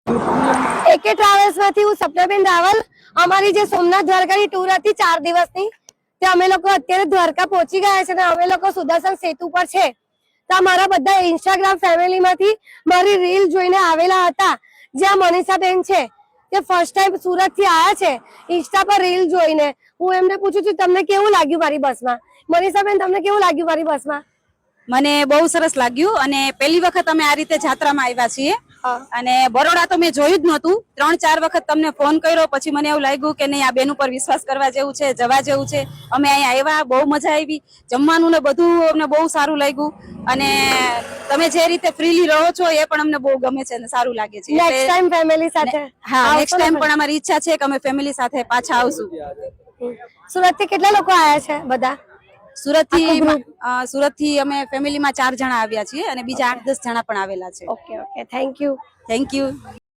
એકે ટ્રાવેલ્સ માંથી હું સપનાબેન રાવલ. અમારી જે સોમનાથ દ્વારકાની ટૂર હતી 4 દિવસની, તે અમે લોકો અત્યારે દ્વારકા પહોંચી ગયા છે અને અમે લોકો સુદર્શન સેતુ પર છે. તો મારા બધા ઇન્સ્ટાગ્રામ ફેમિલી માંથી મારી રીલ જોઈને આવેલા હતા. જ્યાં મનીષાબેન છે તે ફર્સ્ટ ટાઈમ સુરત થી આયા છે ઇન્સ્ટા પર રીલ જોઈને. હું એમને પૂછું છું તમને કેવું લાગ્યું મારી બસમાં? મનીષાબેન તમને કેવું લાગ્યું મારી બસમાં? મને બહુ સરસ લાગ્યું અને પહેલી વખત અમે આ રીતે જાત્રામાં આવ્યા છીએ અને બરોડા તો મેં જોયું જ નહોતું. 3-4 વખત તમને ફોન કર્યો, પછી મને એવું લાગ્યું કે નહીં, આ બેન ઉપર વિશ્વાસ કરવા જેવું છે, જવા જેવું છે. અમે અહીંયા આવ્યા, બહુ મજા આવી, જમવાનું ને બધું અમને બહુ સારું લાગ્યું અને તમે જે રીતે ફ્રીલી રહો છો એ પણ અમને બહુ ગમે છે અને સારું લાગે છે. નેક્સ્ટ ટાઈમ ફેમિલી સાથે? હા, નેક્સ્ટ ટાઈમ પણ અમારી ઈચ્છા છે કે અમે ફેમિલી સાથે પાછા આવશું. સુરત થી કેટલા લોકો આવ્યા છે? બધા સુરત થી અમે ફેમિલીમાં 4 જણા આવ્યા છીએ અને બીજા 8-10 જણા પણ આવેલા છે. Okay okay, thank you. Thank you.